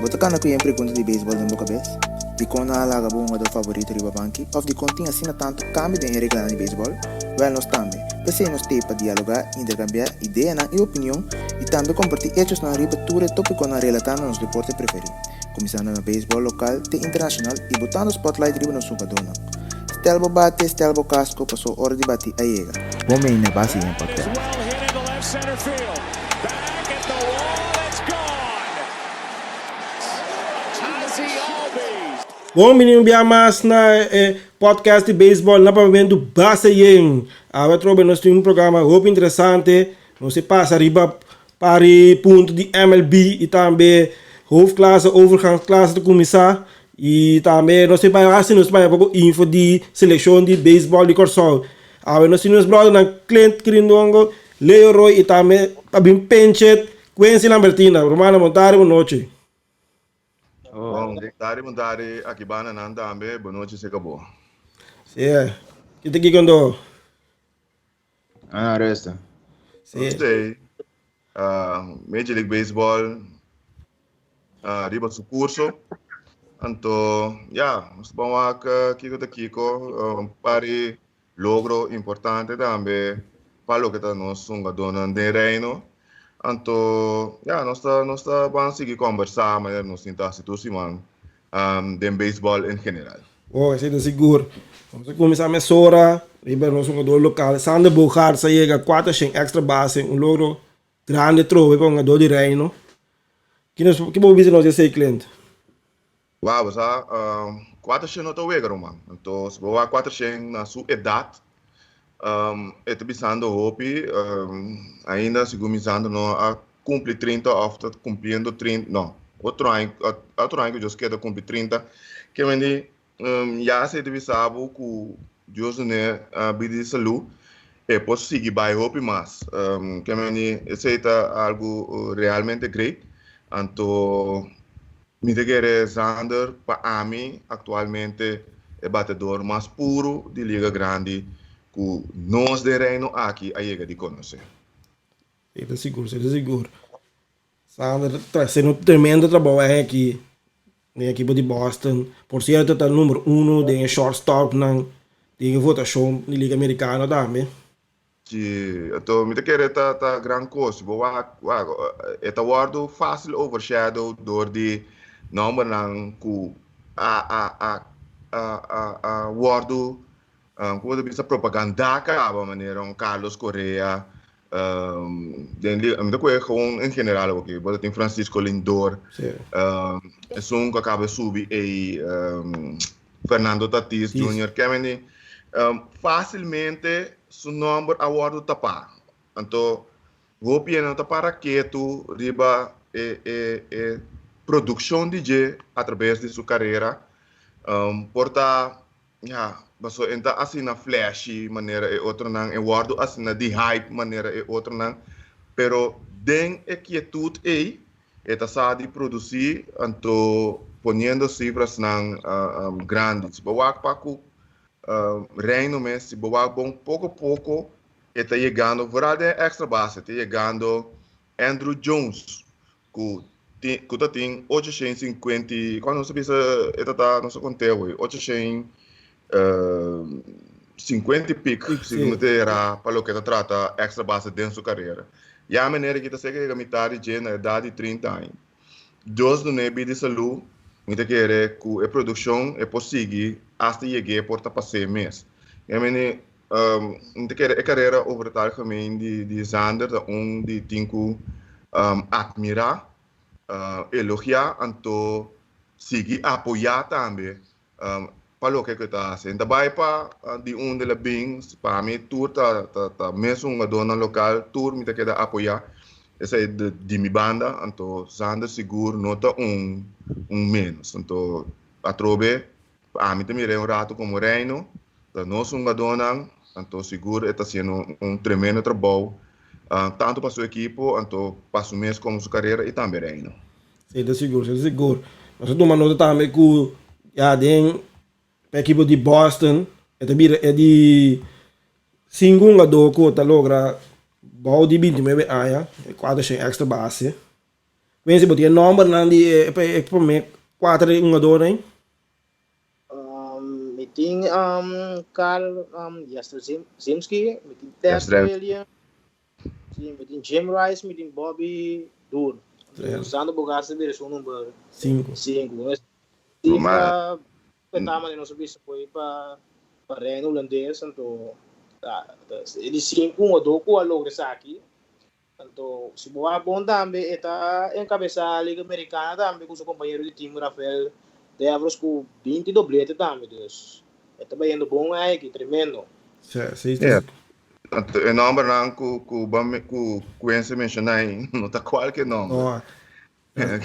Você can aqui em pergunta de beisebol na boca cabeça? De como a alaga bom do favorito de banki, ou de continha assim tanto cambio de regra de beisebol? Well, nós também. Pensei nos para dialogar, intercambiar ideia e opinião e também compartilhar hechos na ribatura tópico na relação nos deportes preferidos. Começando no beisebol local e internacional e botando spotlight riba no sugadona. Stelbo bate, Stelbo casco, passou hora de bater a iega. Bom bem na base em podcast. Bom, menino, bem mais na podcast de beisebol, na pavimento base em. Agora trobe nós temos um programa muito interessante. Nós se passa riba para o ponto de MLB e também hoofdklasse, overgangsklasse de começar. E também nós se vai assim nós vai pouco info de seleção de beisebol de Corsol. Agora nós temos brother na Clint Crindongo, Leroy e também Abim Penchet, Quincy Lambertina, Romana Montari, boa noite. Bom, dari aqui bana nanda ambe, boa noite, se acabou. Sim, que te quando? Resta. Gostei. Major League Baseball, riba su curso. Então, nós vamos aqui pari logro importante também para o que nós somos donando de reino. Então, nós vamos seguir conversar, mas nós tentamos situação de beisebol em geral. Oh, isso é seguro. Vamos começar a mesura, riba nós somos do local. Sander Bogar chega 4 extra base, logro grande trove para um jogador de reino. Que bom dizer nós esse cliente? Wow, sa 400 não está man. Então, se você 400 na sua idade, está pensando hopi, ainda se começando a cumprir 30, ou cumprindo 30, não. Outro ano que eu quero cumprir 30, que vem já se deve saber que Deus né de saúde e posso seguir by hopi mais. Que vem isso é algo realmente great. Então me querer Sander para mim atualmente é batedor mais puro de liga grande que nós de reino aqui a chega de conhecer. Isso é seguro. Sander está sendo um tremendo trabalho aqui na equipe de Boston. Por certo, está número 1 de shortstop na votação da liga americana também. Sim, então me querer tá grande coisa. É guardo fácil overshadow door de number nang ku wardo como bisa propaganda ka ba maneira Carlos Correa dan ko gewoon in general okay but tem Francisco Lindor é um que acaba subir e Fernando Tatis Jr. que facilmente su number award tapar então vou piano tapar que tu riba produção DJ através de sua carreira porta baso enta assim na flashy maneira e outra não e guardo assim na de hype maneira e outra não pero den quietude aí eta sabe produzir então ponendo cifras não grandes boa paco reino mês se boa bom pouco a pouco está chegando verdade extra base está chegando Andrew Jones que tem 850, quando você pensa, não se conta hoje, 850 pico, segundo era para o que trata extra base dentro da sua carreira. E a maneira que está chegando a metade de na idade de 30 anos. Deus não é de saúde, muito querer que a produção é possível até chegar por passar mês. E a maneira muito querer a carreira overal também de Sander, de tenho admirar elogiar, então seguir apoiar também para o que está fazendo. Também para de onde ele vem, para mim, tour tá mesmo uma dona local, tour me queda apoiar. Essa é de minha banda, então Sander seguro nota menos. Então a trobe, a mim também é rato como reino, da nossa uma dona, então seguro está sendo tremendo trabalho. Tanto para sua equipe, então para o mês como sua carreira e também reino. Sim, é seguro. Nós temos uma nota também que a equipe de Boston é de 5 jogadores que logra bom de 29 anos, 4 extra base. Quindi si può number nandi per me 4 1 2 hein? Meeting Carl Jasper Zimski, meeting Ted Jasper. Williams, meeting Jim Rice, meeting Bobby Doer. Usando Bogasse de seu número 5. 5. Mas- Petama de nosso bicho foi para Reino Holandês, então ele 5 ou 2 com a logra aqui. Então, se boa bom também está encabeçar a Liga Americana também com seu companheiro de time Rafael Devros com 20 doblete também, dus está bem bom aí, que tremendo. Sì. É. O nome não que você mencionou aí, não está qualquer nome. Oh,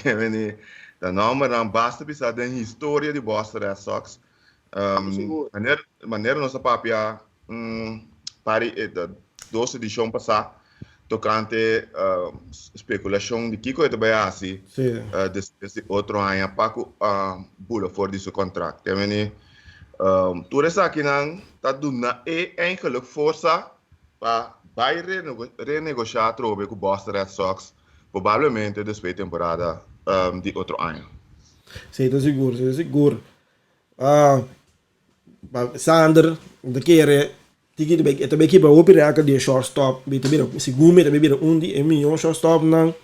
Que vem o nome não basta pensar da história de Boston Red Sox. Seguro. Maneira nossa papia para a 12 edição passada, tocante especulação de que coisa vai assim, sì. desse outro ano para que bula fora de seu contrato. Que vem tudo isso aqui não está dando enkele força para vai renegociar trobe com o Boston Red Sox, provavelmente depois da temporada de outro ano. Sì, tô seguro. Sander, de kere, tiki de beki ba opi raka de shortstop, bete bira segume, de bira undi e milhão shortstop nang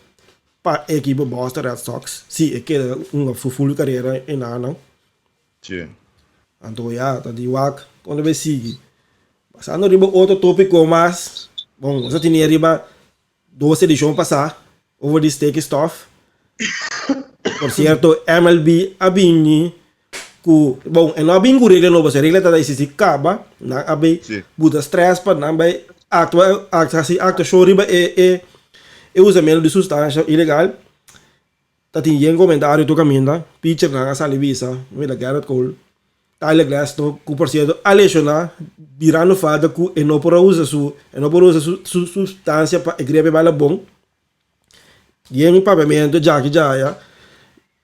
pa equipe Boston Red Sox. Sì, e que uma full carreira em ano. Sim. Então, ja, dat die wak, quando we seguir. Passando riba outro tópico, mas, bom, você tinha riba 12 edições passar, over the stake stuff. Por certo, MLB abini ku, bom, e não abini ku regra nova, se regra tada isi kaba, na abe Sim. buta stress pa, na abe acta show riba e usamento de substância ilegal. Tati yung comentário to caminda, pitcher na sa Livisa, may Garrett Cole. Tyler Glass no, ku por cierto, alesiona, virando fada ku e não por usa su substância pa e grebe bala bom. Yung pavimento Jackie Jaya,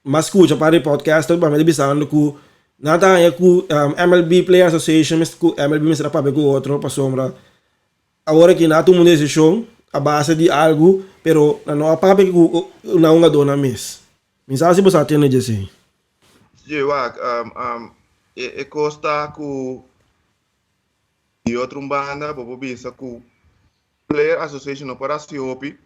mas escuta para o podcast, para me bisando que nada é que MLB Player Association, mas que MLB me será para com outro para sombra. Agora que nada todo mundo decisão a base de algo, pero não há para que não é dona mes. Mensagem você tem a dizer? Eu costa que e outro banda, bobo bisa que Player Association não para se opi.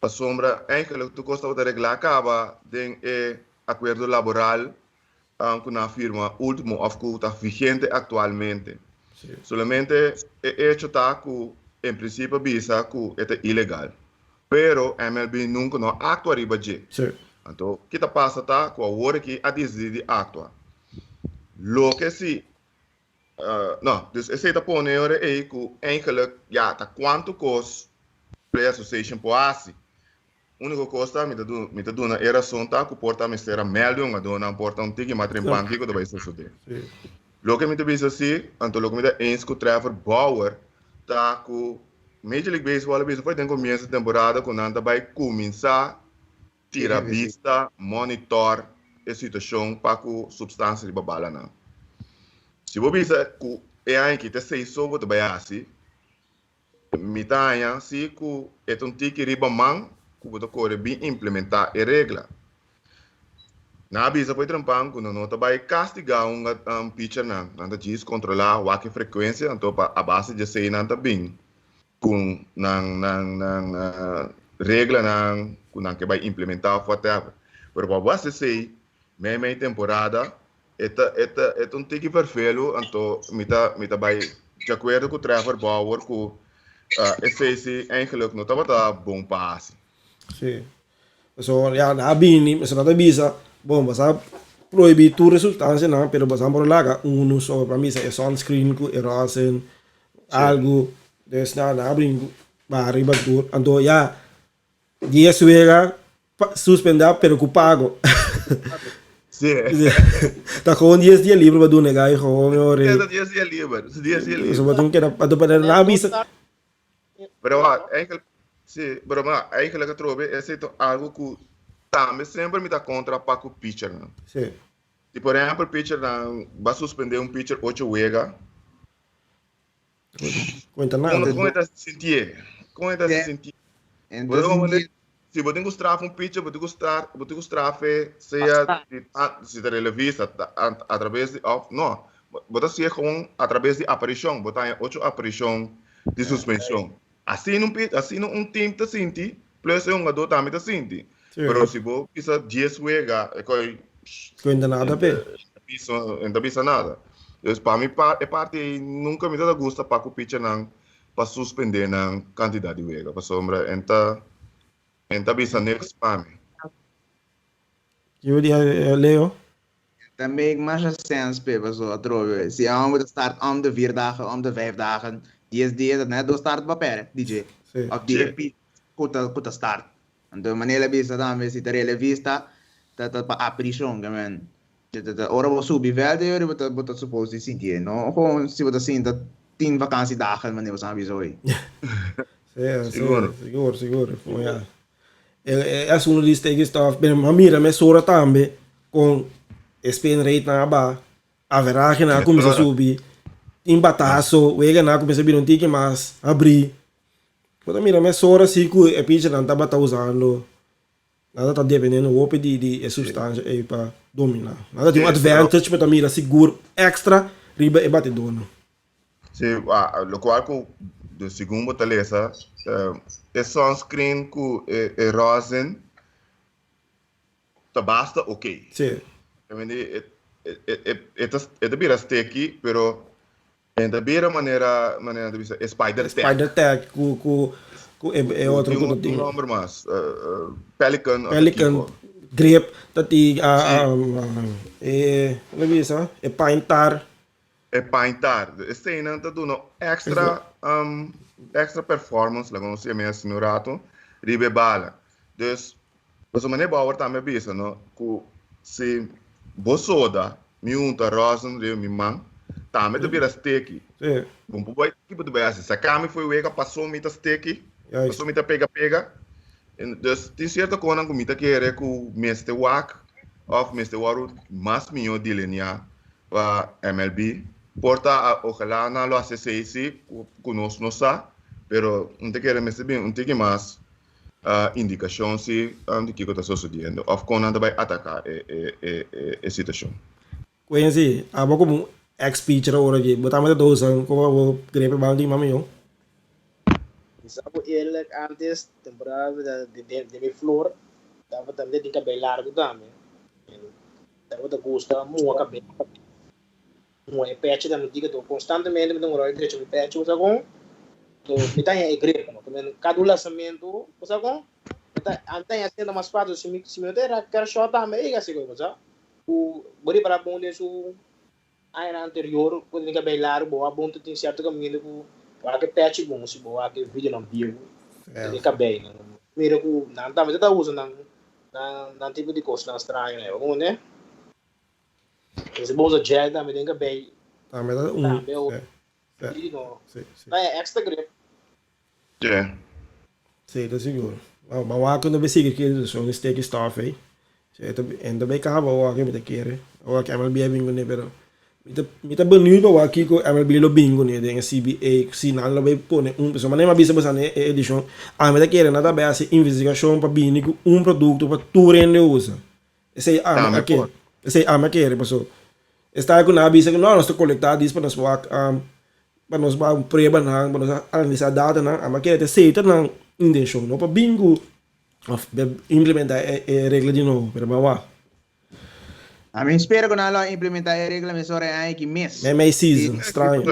A sombra eigenlijk tu costa de regla acaba de acordo laboral com a firma último of que está vigente actualmente. Sí. Solamente hecho está que en principio visa que é ilegal. Pero MLB nunca no actua riba de. Sí. Então, o que está passa tá com a hora que a decidir actua. Lo que se não, dus esse está pondo aí que eigenlijk ja, tá quanto cos Player Association pode único costa me tá dando era sonta que porta me será melhor uma dona porta tiki matrim panki que vai ser sude. Lo que me te bisa assim, então lo que me tá ens com Trevor Bauer tá com Major League Baseball foi tem começo da temporada quando anda vai começar tira vista, monitor a situação para que substância de babala não. Se você bisa que é aí que te sei sobre o assim, me tá aí se que é tiki riba man que você corre bem implementar a regra. Na avisa foi trampar quando não vai castigar pitcher não, anda diz controlar a frequência, então a base de sei não tá bem com regra não com que vai implementar whatever. Pero para você sei, meia temporada é tiki perfeito, então me tá vai de acordo com o Trevor Bauer que esse eigenlijk não tá bom passe. Sim. So, ja, na abini, mas nada bisa, bom, basta proibir toda substância não, pero basta por lá, so para mim é sunscreen, é rosin, algo, des na abrin, arriba tudo, então, ja, 10 vega, suspender, pero que pago. Sim. Tá com 10 dias livre para do negar, meu É, 10 dias livre, 10 dias livre. So, batong kena, para na bisa. Pero eigenlijk het trobe é algo que também sempre me dá contra para o pitcher não. Sim. E por exemplo, o pitcher não vai suspender pitcher 8 vega. Cuenta nada. Como está se sentir? Como está se sentir? En Podemos 2010, se você gostar um pitch, você gostar se da revista através de não, você se com através de aparição, botar 8 aparição de suspensão. Assim um time tá senti, plus um jogador também tá senti. Pero se você pisa 10 juega, ainda nada pe. Ainda pisa nada. Então, para mim é parte nunca me dá gosto para o pitch não para suspender na quantidade de juega, para sombra enta bisa next para mim. Eu diria Leo. Dan maakt maar sens, Pepe, zo, trouwens. Se je moet start om de 4 dagen, om de 5 dagen. Die is dat net door start papel, DJ. Sim. Of die repeat, kuta start. Então, maneira bisa também, se ter revista, dat pa aparição, que man. Ora vou subir velho, eu vou supposto sentir, não? Gewoon, se você assim, dat 10 vakantiedagen, maneira você avisou aí. Seguro. Ja. É um dos steaks stuff, bem, mas mira, me sora também com spin rate na aba, a veragem na começa a subir, em bataço, o ega na começa a vir um tique mais abrir. Quando mira, me sora se que a pitch não tá usando, nada tá dependendo o open de substância aí para dominar. Nada tem um advantage para mira seguro extra riba e batedor. Sim, o qual com do segundo beleza é sunscreen com é rosin tá basta ok. Sim. É bira sticky, pero é da bira maneira de bisa spider tag. Spider tag com é outro que tem. Nome mais Pelican grip tati lo bisa é pintar. É pintar. Este não tá dando extra performance, lá como se é mesmo senhorato, ribe bala. Dus você maneira bauer também bisa, no, que se bosoda, mi unta rosen rio mi man, também tá vira sticky. Sim. Bom, boy, que pode ver assim, se a cama foi wega passou mita sticky, passou mita pega. Dus tem certa coisa que mita querer que o Mr. Wack of Mr. Waru mais minho delinear para MLB. Porta ojalá não lo hace se conosco não sa, pero não te quer receber um tique mais indicação se de que está sucedendo, ou quando anda vai atacar a situação. Conheci, abo como ex-pitcher ora aqui, botamos de dosan, como o grepe banding mami yo. Sabe ele antes temporada de flor, tava também de cabelo largo também. Tava de gosto muito cabelo. Uma patch da diga do constantemente me dá um rolê de patch usa com do me tá em igreja como também cada lançamento usa com tá antém assim mais fácil se me der quer shot também assim coisa já o bori para bom isso a era anterior quando ninguém bailar boa bom tem certo caminho com que patch bom se boa que vídeo não viu ele cabelo mira com não tá mas tá usando não tipo de coisa não estranho né como né esse bolsa gel também tem que bem Também tá é extra grip Yeah. Sim, tá seguro. Mas o aqui não vai seguir que eles são steak stuff aí. Ainda bem que a o aqui me tá querer. O aqui MLB é bingo né, pero me tá bonito o aqui com MLB lo bingo né, tem CBA, se não lo vai pôr pessoa, mas nem mais bisa né edição. Me tá querer nada bem assim investigação para bingo produto para tu rende usa. Esse aí aqui. Esse aí me querer, pessoal. Está com na bisa que nós estou coletando isso para nós para nós preba para nós analisar data mas querer ter certa na intenção, não para bingo implementar a regra de novo, para bawa. A mim espero que nós implementar a regra, mas só é que mês. É meio season, estranho.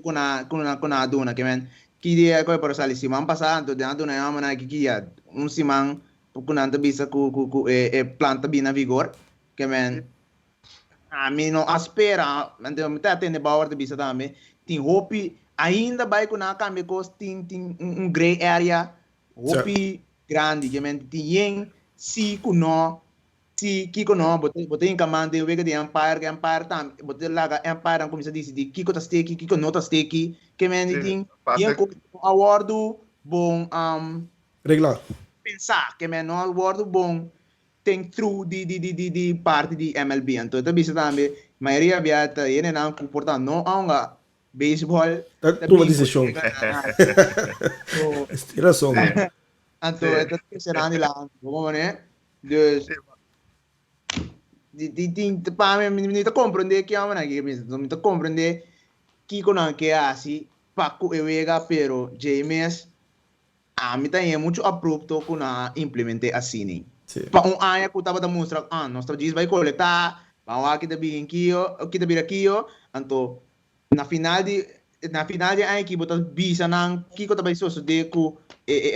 Com a duna, que men, que dia que por sair semana passada, de duna é uma que dia semana com a bisa com planta bem na vigor, que men a mim não espera, então me tá atendendo bauer de bisa também. Tem hope ainda vai com a câmbio cost tem gray area, hope grande, que men tem si kuno si kiko no bote em comando eu vejo de empire tam bote lá empire ang começa a dizer kiko tá stake kiko não tá stake que men tem award bom Regla. pensar que men no award bom tem through di parte di MLB então tá bisa também maioria viata ele não comporta não anga baseball Toma decisão. Tira som. Anto, Sim. ito será nila. Como né? Dus, para mim, me compreender que é uma aqui, me compreender que quando que é assim, Paco Ewega, pero James, a mim tem muito abrupto quando implementei assim. Sì. Para ano que eu estava demonstrando, nós estamos vai coletar, vamos aqui tá bem aqui, então na final de ano que botar bisa nang que eu também sou de ku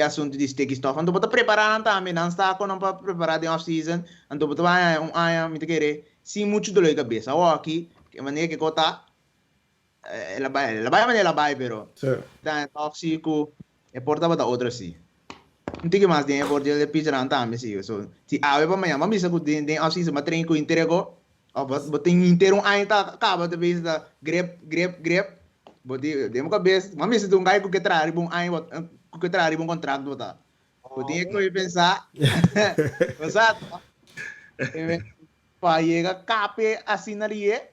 assunto de stake stuff, então botar preparar também, não está com não para preparar de off season, então botar vai ano me te querer, sim muito dor de cabeça, aqui que maneira que cota ela vai maneira ela vai, pero Sì. dan tóxico e porta para outra sim. Não tem que mais dinheiro por dia de pizza não também sim, so se a web amanhã mas bisa ku den off season mas treino com entrego, botar inteiro ano tá acaba de vez da grep Boti, demo cabeça, mas se tu vai com que trazer bom aí, com que trazer bom contrato botar. Boti que eu pensar, exato. Para chegar cape assinaria.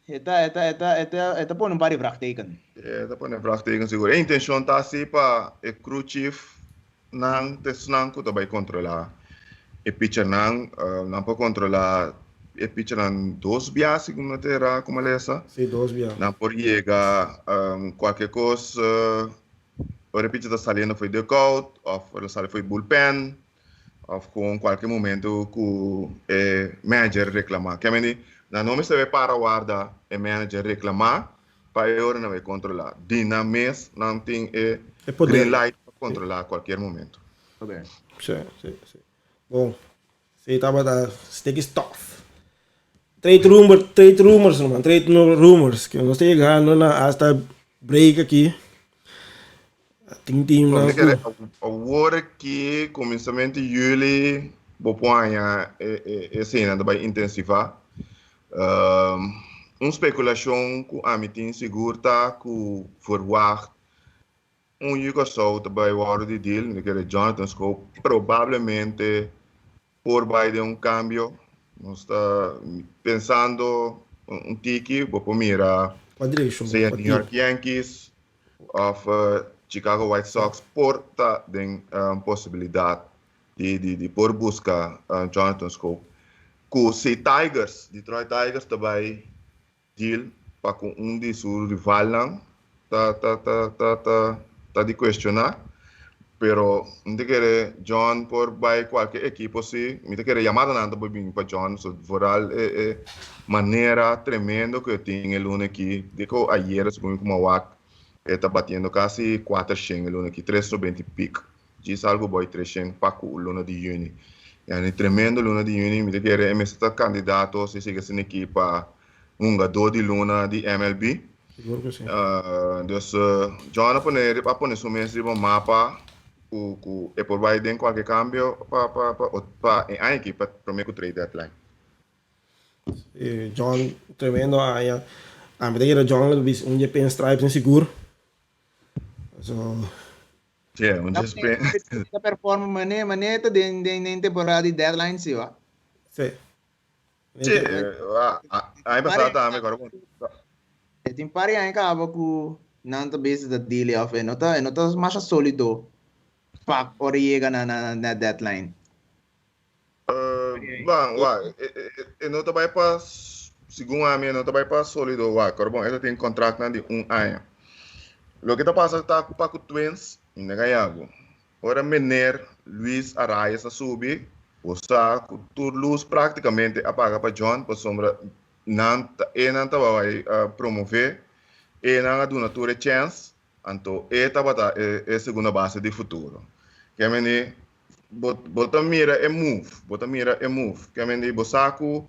Eta põe para prakteken. Dat pone vraagteken seguro. A intenção tá assim para o crew chief não tesnan que vai controlar. E pitcher não para controlar. E pitcher não dois bias como terá como essa. Sì, dos via. Não por chegar qualquer coisa. O pitcher está saindo foi dugout, ou foi bullpen, ou com qualquer momento que o manager reclamar. Que é na nome se vai para guarda o manager reclamar, para eu não vai controlar. Dina mês não tem green light para controlar a qualquer momento. Okay. Sì. Bom, se tava da sticky stuff. Trade rumors, man. Trade rumors. Que nós estamos chegando na hasta break aqui. Team na. Agora que começamento de julho, vou pôr a cena vai intensivar. Especulação que a mim tem seguro tá que verwacht único só vai hora de deal, que é Jonathan Scope, provavelmente por vai de cambio. Nós está pensando tiki, vou mirar seja New York Yankees ou Chicago White Sox porta de possibilidade de por buscar Jonathan Scope. Com se Tigers, Detroit Tigers também deal para com de seus rival tá de questionar. Pero não quer John por vai qualquer equipo se me quer chamada nada para John so foral maneira tremendo que eu tinha o lunes aqui digo ayer segundo como o está batendo quase 400 o lunes aqui 320 pico diz algo boy 300 para o lunes de junho é tremendo lunes de junho me quer está candidato se siga sem equipa jogador de luna de MLB Seguro que sim. Dus John apone su mestre no mapa e por vai den qualquer cambio para a equipe para me trade deadline. John, tremendo. A medida que John bis pen stripes em seguro. So, Sim, just A performance maneta den temporada de deadline sim, ó. sì. Sim, aí passado também agora. Tem pare aí acaba com não base da deal of nota mais sólido. Pak oriega na deadline. Não tá vai para segundo a minha não tá vai para sólido lá, bom, ele tem contrato de ano. Lo que tá passa tá com Paco Twins em Negaiago. Ora Mener Luis Arraes a subir, o saco tur luz praticamente apaga para John por sombra não vai promover e não dá uma tour chance, então esta vai dar a segunda base de futuro. Que é meni bota mira e move, que é meni bosaco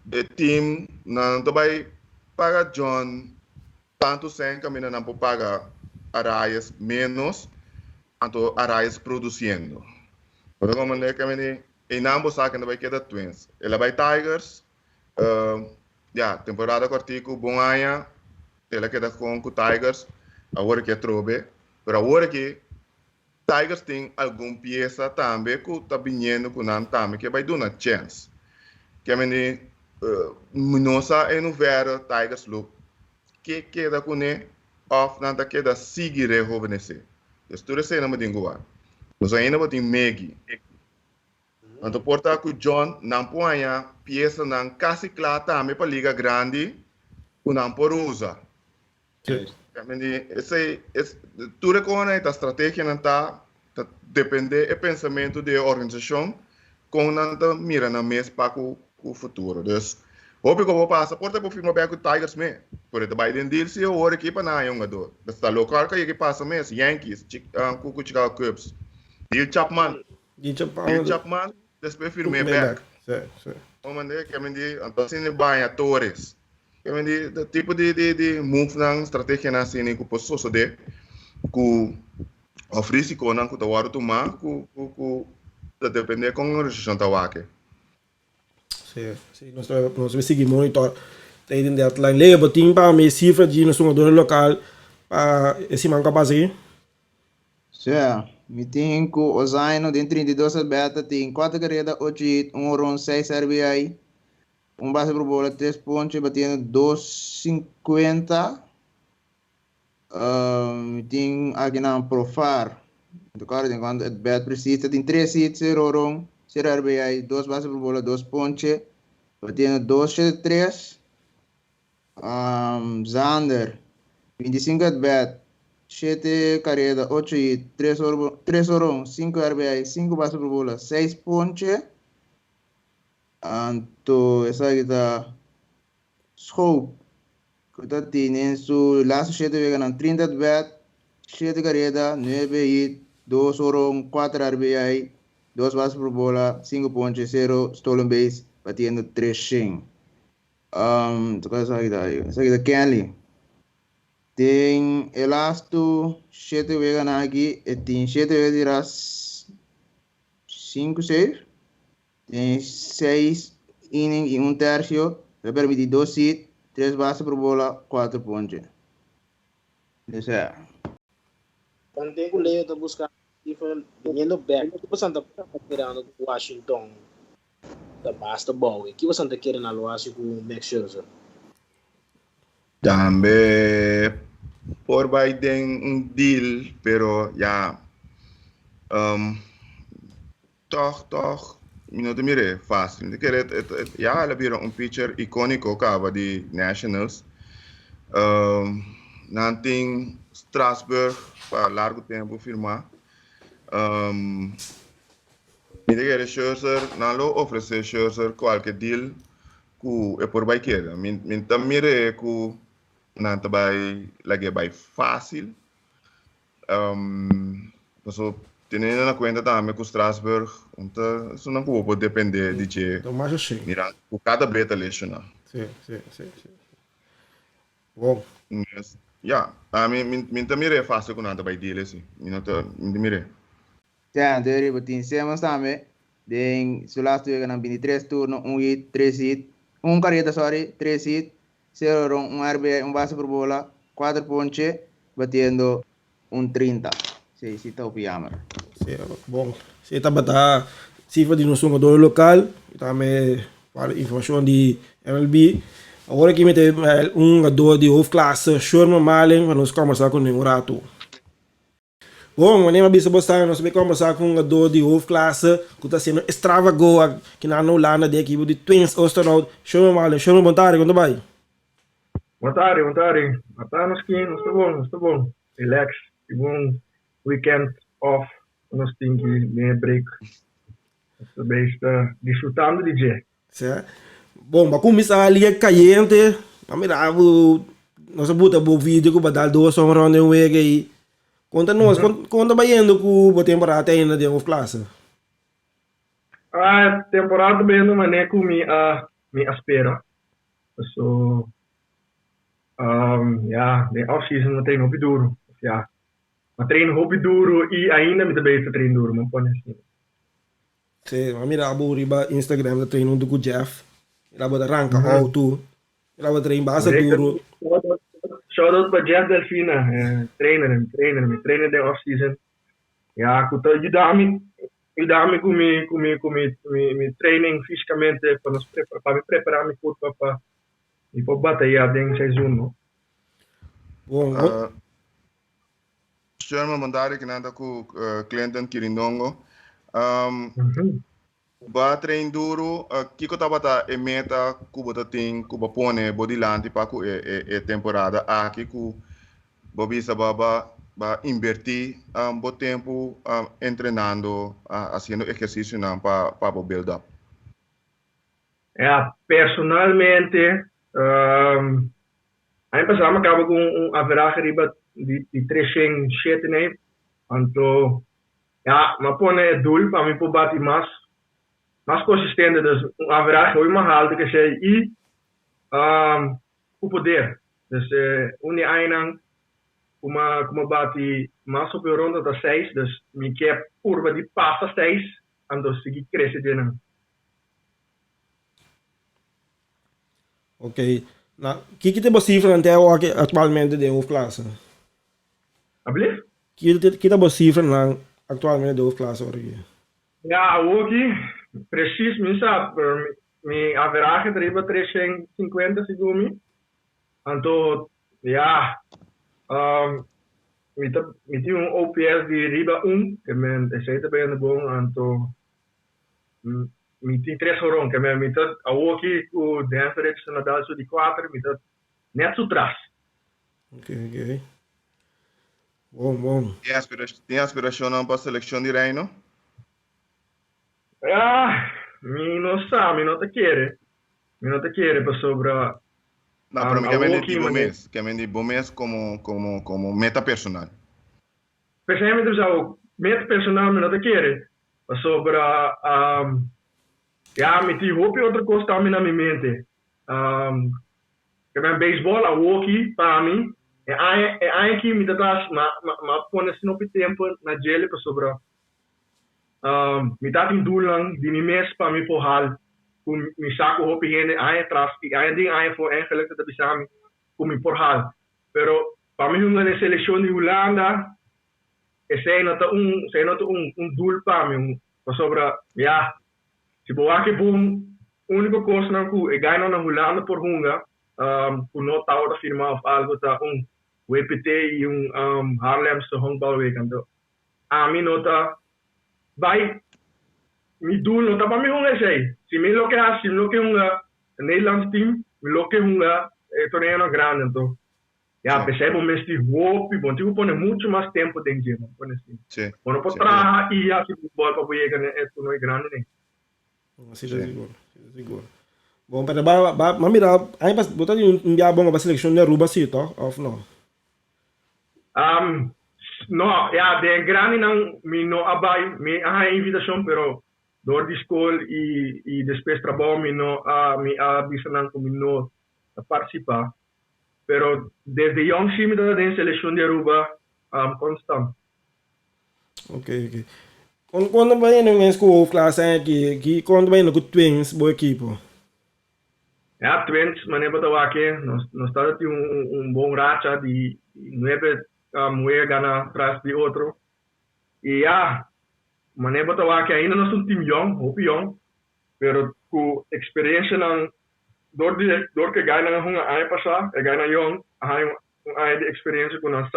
de team não vai pagar John tanto sem que não pode pagar Arraes menos, então Arraes produzindo. Por como é que meni e não bosaco não vai quedar Twins, ela vai Tigers. Temporada cortico bom ano, ela queda com Tigers, agora que é trobe, mas agora que Tigers tem alguma peça também que está vindo com não também que vai dar uma chance. Que a mim nossa é no ver Tigers look que queda com ele, ou não queda seguir rejuvenescer. Estuda sei na madingua. Nós ainda botem Maggie. Então, porta que John não põe peça não quase clara também para liga grande, o não por usa. Tudo com a estratégia não está depende do pensamento da organização com não mira na mês para o futuro. Dus, hoop ik op een paspoort heb ik bij Tigers mee. Voor het bij den deal zie je hoor ik hier na jongen door. Dat staat lokaal kan je passen mee. Yankees, Chicago Cubs. Deal Chapman. Deal Chapman. Dat is bij mee back. Omdat ik heb die, dat zijn de bijna Torres. Ik heb die, dat type die move dan strategie na zien ik op zo de, ku of risico dan ku te worden toe maar ku dat depende con een recession te waken. Sim, nós vamos seguir monitor. Tem de deadline. Leia botim para me cifra de nosso jogador local para esse manca base. Sim, me tem com o Zaino de 32 aberta, tem 4 carreiras, 8 hits, 1 run, 6 RBI, base por bola, 3 pontos, batendo 2,50. Tem aqui na Profar, do cara tem quando o bet precisa, tem 3 hits, 0 run, 0 RBI, 2 bases por bola, 2 pontos, batendo 2,3. Zander, 25 at bat, 7 carreras, 8 hits, 3 run, 5 RBI, 5 bases por bola, 6 pontos. Então, essa aqui está Scope, que está tendo su last 7 vezes, 30 at bat, 7 carreras, 9 hits, 2 run, 4 RBI, 2 bases por bola, 5 pontos, 0 stolen base, batendo 3 shing. Essa aqui está Kenley. Tem elasto 7 vezes aqui, e tem 7 vezes irás 5 6. Tem 6 innings e 1 terço, vai permitir 2 hits, 3 bases por bola, 4 pontos. Isso é. Quando tem o Leo tá buscando vindo back, que você está querendo com Washington da basketball, que você está querendo aloar com o Max Scherzer? Também por Biden deal, pero ya toch minuto mire fácil. Ya le vieron pitcher icónico acaba de Nationals. Nanting Strasburg para largo tempo firmar. Mire Scherzer, não lo oferecer Scherzer qualquer deal que é por queda. Minta mire que não tá vai fácil. Então tendo na conta também que o Strasburg, então isso não pode depender de que mira o cada beta lesiona. Sim. Bom. Ja, minta mire é fácil quando anda vai deal assim. Minta mire. Ja, deri botin semos também. Den sulasto eu ganhei 23 turnos, 1 hit, 3 hits, 1 carreta, 3 hits, 0 run, 1 RBI, 1 base por bola, 4 pontos, batendo 30. Sim, está o pijama. Bom, se está batendo cifra de nosso jogador local, também para informação de MLB. Agora aqui me tem jogador de hoofdklasse, Sherman Marlin, para nós conversar com o rato. Bom, wanneer we bezig nós vamos conversar com um jogador de hoofdklasse, que está sendo extravagante, que na Holanda, de aqui de Twins Oosterhout, Sherman Marlin. Sherman, boa tarde, como vai? Boa tarde. Nós está bom. Relax, bom weekend off, nós temos que break. Nós está desfrutando de dia. Certo. Bom, mas começar ali é caliente, a mirar nós bota o vídeo que vai dar 2 horas de um aí. Conta nós, quando vai indo com a temporada ainda de hoofdklasse? A temporada bem no maneira que me espera. So, de off-season eu treino duro. Eu treino hobby duro e ainda me também treino duro, não pode assim. Sim, mas mira abo riba Instagram da treino do Jeff. Ela bota arranca auto. Ela bota treino base duro. Shout out para Jeff Delfina, trainer de off-season. Ja, kuta idami com me training fisicamente para me preparar me corpo para batalhar dentro de seizoen. Bom, Sherman mandari que nada com Clinton Quirindongo. Ba trein duro, kiko tabata e meta kuba ting kuba pone bodilanti pa ku e temporada aqui ku bobisa baba ba invertir bo tempo entrenando, haciendo ejercicio para build up. Personalmente, a empezar acaba com a veragem de 307, né? Então, mas pone doel para mim por bater mais consistente, dus a veragem hoje mais alta que sei e o poder, dus ainda como bate mais sobre ronda da 6, dus me quer curva de passa 6, então seguir crescendo. Ok. Na, que tem cifra até atualmente de uma classe? Abli? Que tem cifra atualmente de uma classe hoje? Hoje, preciso, me sabe, a veragem driba 350 segundo. Então, me tinha OPS de riba 1, que me aceita bem bom, então me tinha 3 horon, que me tá aqui o Denver na Dalso de 4, me tá net so atrás. Ok. Bom. Tem aspiração para a seleção de Reino? Me não sabe, não te quer para sobra. Não, para mim que é de bom mês como meta personal. Precisamente o meta personal me não te quer para sobra. Me tive outra coisa também na minha mente. Que é beisebol, a hockey para mim é que me dá mas põe assim no tempo na gel para sobra. Me dá em dulang de mim mês para mim forrar. Com me saco hopi gente atrás e ainda for eigenlijk dat bisami com me forrar. Pero para mim uma seleção de Holanda sei nota doel para mim para sobra se boa que bom única coisa não que ganha na Holanda por hunga por não estar a firma of algo tá WPT e Haarlemse honkbalweek então a mim nota vai me doel não tá para mim hunga sei se me lo que hunga Nederlands team me lo que hunga torneio grande então percebe um mês de roupa bom tipo põe muito mais tempo dentro de põe assim quando por trás e assim futebol para boiega é torneio grande né. Sim, seguro. Bom, para mira, aí botar um dia bom para seleção de Aruba sim, tá? Ou não? No, de grande não me não abai, me há invitação, pero door de escola e depois trabalho me não me avisaram que me não participar. Pero desde young sim me dá de seleção de Aruba constante. Ok. Quando vai na escola classe aqui, quando vai no Twins, boa equipe. Twins, mas não é aqui, nós estamos bom racha de 9 mulher ganha atrás de outro. E mas não é aqui ainda nós somos time young, pero com experiência não door que ganha ano passado, ganha young, há de experiência com nós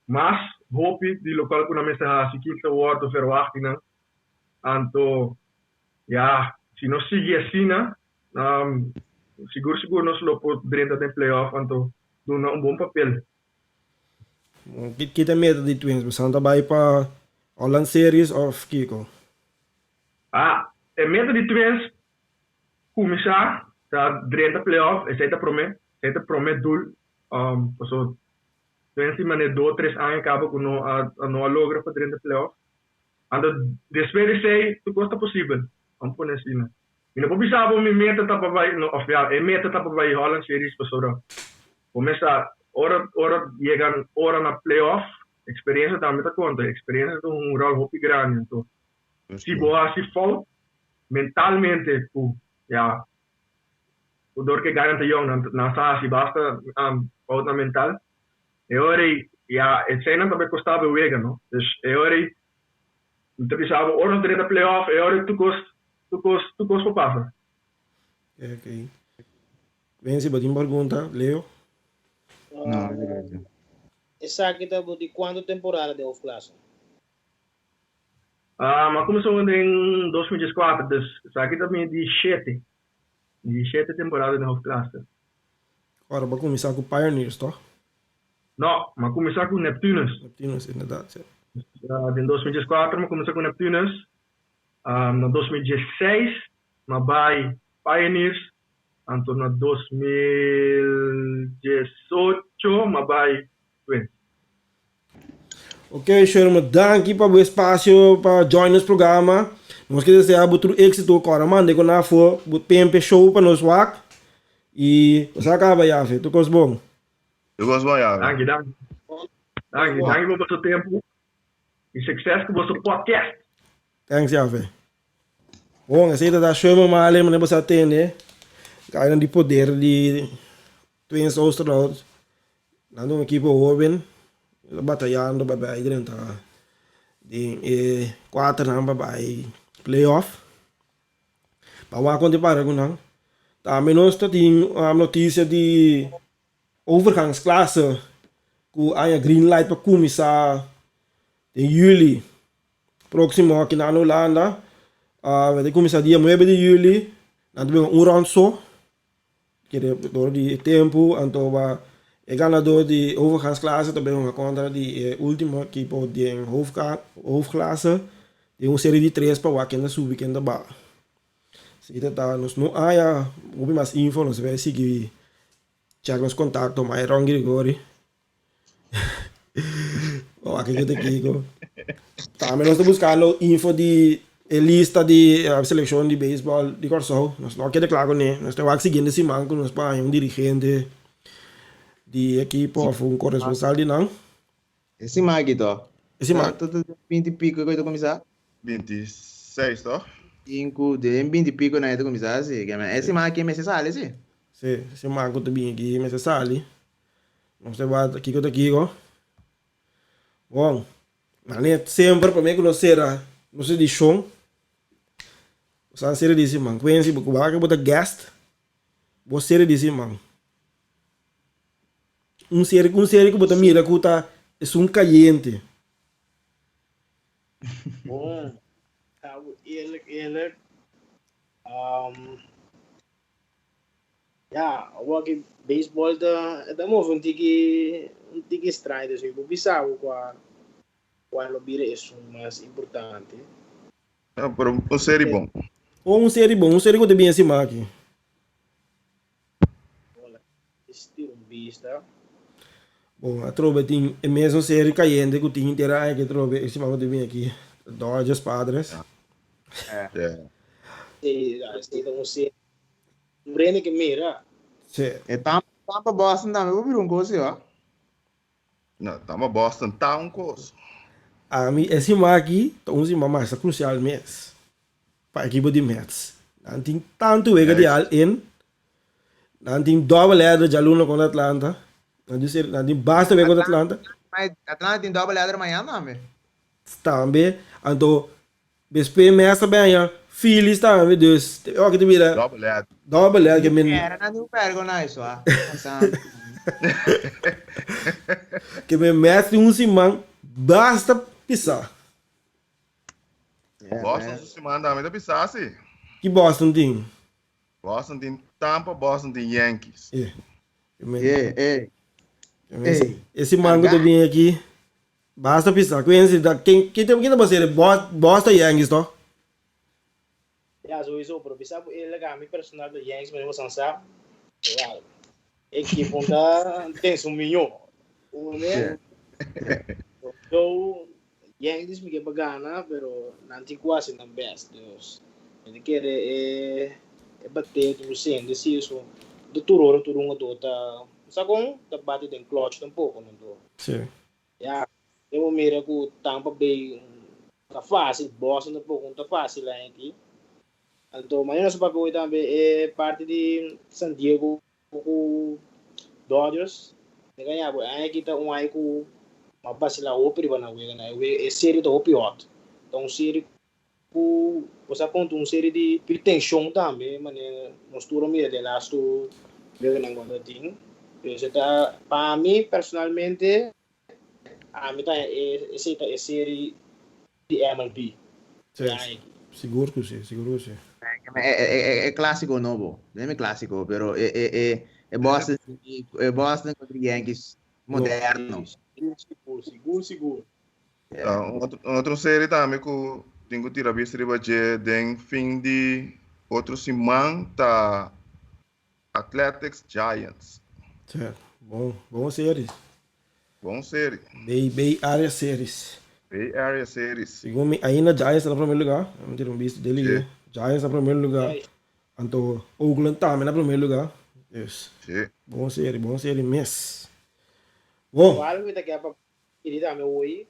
mas hope de local com a mesa se que o outro verwachting então se nós seguir assim seguro nós lo por dentro do playoff então dá bom papel. Que tem medo de Twins, você não vai para Holland Series ou Kiko? Medo de Twins começar dentro do playoff, esse promete doel, so Twins mané 2-3 anos acaba com não logra para dentro do playoff. Então depois de sei tu gosta possível, vamos pôr assim, né? E não pode saber me meta tá para vai, meta tá para vai Holland Series para sora. Começa hora llegan hora na playoff, experiência também tá conta, experiência é rol muito grande, então se boa se fall mentalmente o dor que ganha young na sa se basta pauta mental e ora e cena também costava o ega, não? E ora então pensava hora dentro da playoff e ora tu gosto passa. Ok. Bem, se botin pergunta, Leo. Não, beleza. essa aqui tá de quanto temporada de off-class? Mas começou em 2014, dus aqui também de 7 temporadas de hoofdklasse. Agora vai começar com Pioneers, tá? Não, mas começar com Neptunus. Neptunus, inderdaad. Ja. In 2014, mas começar com Neptunus. Na 2016, mas vai Pioneers. Então, na 2018, mas vai Twins. Ok, Sherman, dank para o espaço para join nos programa. Nós queremos desejar muito êxito agora, mande com a for, o PMP show para nós wak. E você acaba já, tu gosta bom. Eu gosto bom, ja. Dank je. Dank je voor het tempo. E sucesso com o vosso podcast. Thanks, já, velho. Bom, essa aí da Sherman, mas ali, mas você atende. Kaya de poder de Twins Oosterhout. Nandun een equipo jovem. Batalhando para iedereen te de quarter na bij playoff. Maar waar komt die para gunang? Daarmee nog dat die notitie die overgangsklasse ku aan green light pa kumisa in juli. Próximo aqui na Holanda. Vai começar dia 9 de juli. Dan hebben we een round zo. Door die tempo en dan ik ga naar door die overgangsklasse, dan ben ik contra die ultimo equipo die hoofdklasse, die een serie die 3 para waken na subweekend ba. Zie dat daar nos no aya, obi mas info nos vai seguir. Check nos contacto mai Ron Grigori. Oh, aqui que te digo. Também nós estamos buscando info de lista de seleção de beisebol de Corso. Nós não queremos claro né. Nós estamos seguindo esse manco nos para um dirigente de equipo of um corresponsal de não. Esse Magito. Esse man. Tudo 20 e pico que eu começar. 26, toch? 5 de 20 e pico na eu começar assim. Esse Mag que me se sale, sim. Sim, esse manco também aqui, mas essa ali. Nós estamos aqui com aqui, ó. Bom, mas sempre para mim conhecer não sei de show. Você ser desse man, conhece porque vai botar guest. Você desse man. Série que botar mira que tá é caliente. Bom, eerlijk. Ja, ook baseball da move um tiki strider, so eu bisau qual lobire é mais importante. Não, pero uma série bom. Ou série bom, série que também assim aqui. Olha, estilo vista. Bom, a trova tem a mesma série caliente que tem inteira que trova esse mal também aqui. Dodgers Padres. É. Sim, então você Brene que mira. Sim. É Tampa Boston também, vou vir um coisa, ó. Não, tá uma Boston, tá um coisa. A mim esse mal aqui, então um cima mais crucial mesmo. Para a equipe de Mets. Não tem tanto ega de all-in. Não tem double header de aluno com Atlanta. Não tem basta ver com Atlanta. Mas Atlanta tem double header amanhã também. Também. Então, BSP Mets também, Phillies também, dus. Ó, que te mira. Double header que men. Era não pergo na isso, ó. Que men Mets tem um cima basta pisar. Boston se manda a meta pisar-se. Que Boston tem? Boston tem Tampa, Boston tem Yankees. Esse mango também aqui. Basta pisar. Conhece quem tem que você Boston Yankees, tó? Ja, sowieso, bro. Bisa ele kami personal do Yankees, mas eu sansa. Wow. Equipe tem suminho. Né? So Yankees me que bagana, pero nanti quase não best, Deus. Ele quer bater tudo sem desse isso. Do turunga do tá. Sabe tá bate tem clutch um pouco, não do. Sim. Ja, eu mira que Tampa Bay tá fácil, Boston um pouco tá fácil lá aqui. Então, mas nosso papel também é parte de San Diego com Dodgers. Ganhar, aí aqui tá aí com uma base lá opri bana é série do opiot. Então, série com você conta uma série de pretensão também, mas nós turno meio de lá estou vendo na conta ting. Você tá para mim personalmente Essa é a série de MLB. Sì, sicuro que sim. É clássico novo, não é clássico, pero é Boston contra Yankees moderno. Seguro. Outra série também que tenho que tirar vista de den fim de outro semana tá Athletics Giants. Certo. Bom série. Bom série. Bay Area Series. Bay Area Series. Segundo ainda Giants na primeiro lugar. Não ter visto dele. Giants na primeiro lugar. Então Oakland também na primeiro lugar. Yes. Sim. Bom série mesmo. Bom. Claro que daqui a pouco ele também hoje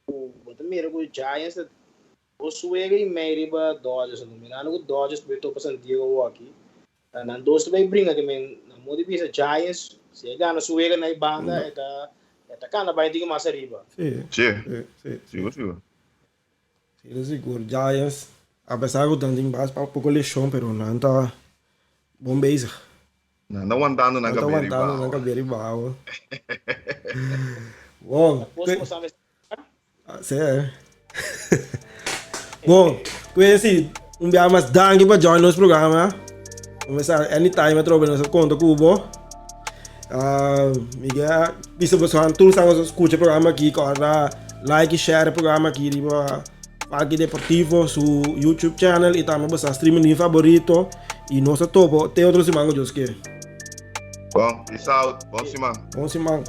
o primeiro o Giants o suega e meio para Dodgers no Milano o Dodgers beto para San Diego aqui. Na dois também brinca que men na modo de Giants se ganha suega na banda eta kana vai diga mais arriba. Sim. Seguro. Seguro. Giants, apesar que o Danding base para um pouco lixão, pero não está bom base. Não aguentando na cabeça bom. Bom. Sim. Bom, conheci dia mais dangue para join nosso programa. Começar anytime a trabalhar nessa conta cubo. Miguel, bisa pessoal, todos estamos escutando o programa aqui, corta like e share o programa aqui para Parque Deportivo, su YouTube channel e também você streaming favorito e nosso topo, tem outros semana que Bom, peace out. Bom semana. Bom semana.